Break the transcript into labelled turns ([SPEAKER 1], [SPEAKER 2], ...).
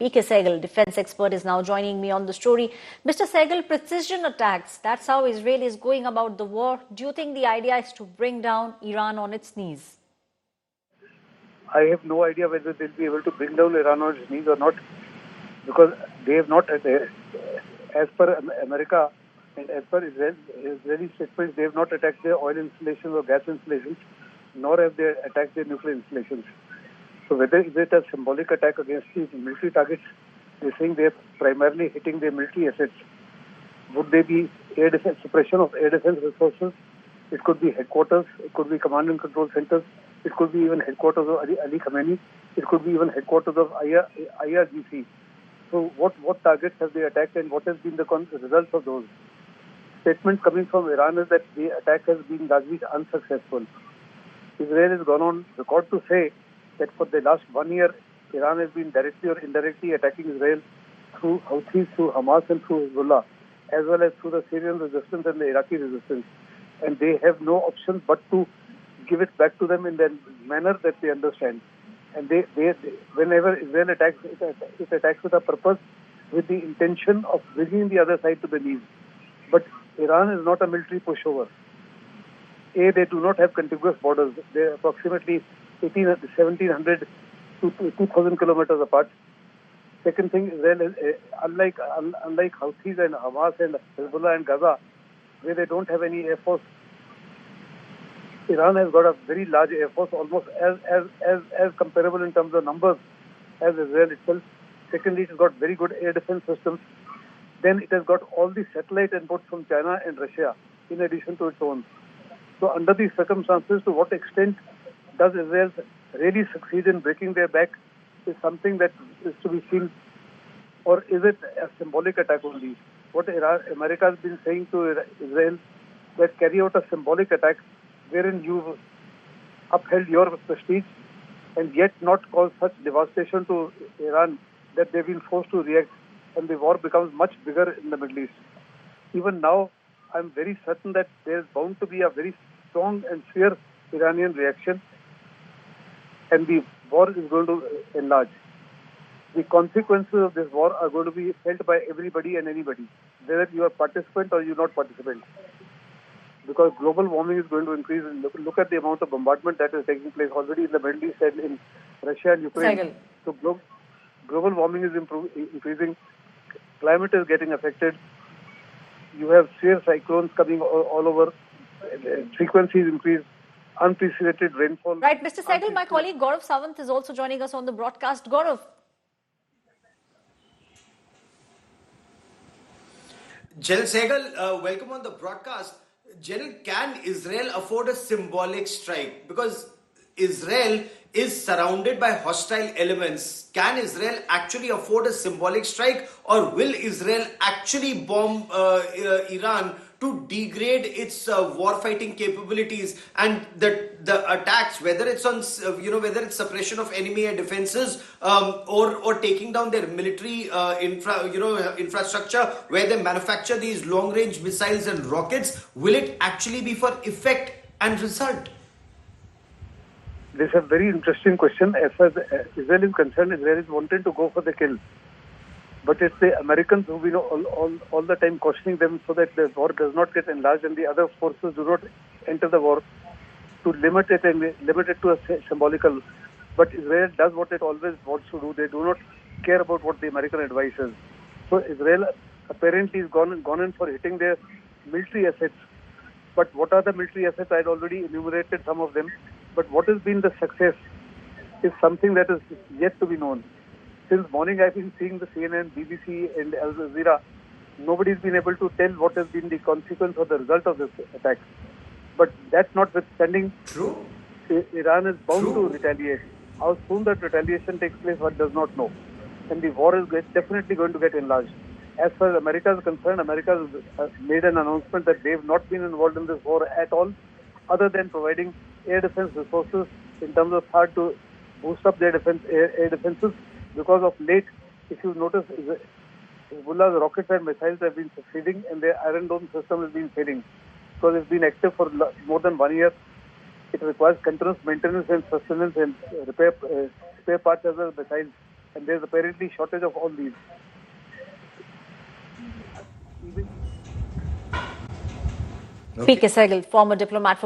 [SPEAKER 1] PK Sehgal, defense expert, is now joining me on the story. Mr. Sehgal, precision attacks, that's how Israel is going about the war. Do you think the idea is to bring down Iran on its knees?
[SPEAKER 2] I have no idea whether they'll be able to bring down Iran on its knees or not, because they have not, as per America and as per Israeli statements, they have not attacked their oil installations or gas installations, nor have they attacked their nuclear installations. So whether is it a symbolic attack against the military targets, they're saying they're primarily hitting their military assets. Would they be air defense, suppression of air defense resources? It could be headquarters, it could be command and control centers, it could be even headquarters of Ali Khamenei, it could be even headquarters of IRGC. So what targets have they attacked, and what has been the results of those? Statement coming from Iran is that the attack has been largely unsuccessful. Israel has gone on record to say that for the last 1 year, Iran has been directly or indirectly attacking Israel through Houthis, through Hamas and through Hezbollah, as well as through the Syrian resistance and the Iraqi resistance. And they have no option but to give it back to them in the manner that they understand. And they whenever Israel attacks, it attacks with a purpose, with the intention of bringing the other side to the knees. But Iran is not a military pushover. They do not have contiguous borders. They're approximately 1,700 to 2,000 kilometers apart. Second thing, Israel is, unlike Houthis and Hamas and Hezbollah and Gaza, where they don't have any air force, Iran has got a very large air force, almost as comparable in terms of numbers as Israel itself. Secondly, it has got very good air defense systems. Then it has got all the satellite inputs from China and Russia, in addition to its own. So under these circumstances, to what extent does Israel really succeed in breaking their back is something that is to be seen. Or is it a symbolic attack only? What America has been saying to Israel, that carry out a symbolic attack wherein you upheld your prestige and yet not cause such devastation to Iran that they've been forced to react and the war becomes much bigger in the Middle East. Even now, I'm very certain that there's bound to be a very strong and fierce Iranian reaction, and the war is going to enlarge. The consequences of this war are going to be felt by everybody and anybody, whether you are participant or you're not participant. Because global warming is going to increase. Look at the amount of bombardment that is taking place already in the Middle East and in Russia and Ukraine.
[SPEAKER 1] Sehgal.
[SPEAKER 2] So global warming is increasing. Climate is getting affected. You have severe cyclones coming all over. Frequencies increase. Unprecedented rainfall.
[SPEAKER 1] Right, Mr. Sehgal, my colleague Gaurav Sawant is also joining us on the broadcast. Gaurav.
[SPEAKER 3] General Sehgal, welcome on the broadcast. General, can Israel afford a symbolic strike? Because Israel is surrounded by hostile elements. Can Israel actually afford a symbolic strike, or will Israel actually bomb Iran to degrade its war-fighting capabilities, and the attacks, whether it's on whether it's suppression of enemy air defenses or taking down their military infrastructure where they manufacture these long-range missiles and rockets, will it actually be for effect and result?
[SPEAKER 2] This is a very interesting question. As far as Israel is concerned, Israel is wanting to go for the kill. But it's the Americans who we know all the time cautioning them so that the war does not get enlarged and the other forces do not enter the war, to limit it to a symbolical. But Israel does what it always wants to do. They do not care about what the American advice is. So Israel apparently is gone in for hitting their military assets. But what are the military assets? I had already enumerated some of them. But what has been the success is something that is yet to be known. Since morning, I've been seeing the CNN, BBC, and Al Jazeera. Nobody's been able to tell what has been the consequence or the result of this attack. But that's notwithstanding,
[SPEAKER 3] True.
[SPEAKER 2] Iran is bound to retaliate. How soon that retaliation takes place, one does not know. And the war is definitely going to get enlarged. As far as America is concerned, America has made an announcement that they've not been involved in this war at all, other than providing air defense resources in terms of how to boost up their air defenses. Because of late, if you notice, Hezbollah's rockets and missiles have been succeeding and their Iron Dome system has been failing. Because it's been active for more than 1 year. It requires continuous maintenance and sustenance and repair parts as well as missiles. and there's apparently shortage of all these.
[SPEAKER 1] P.K. Sehgal, former diplomat for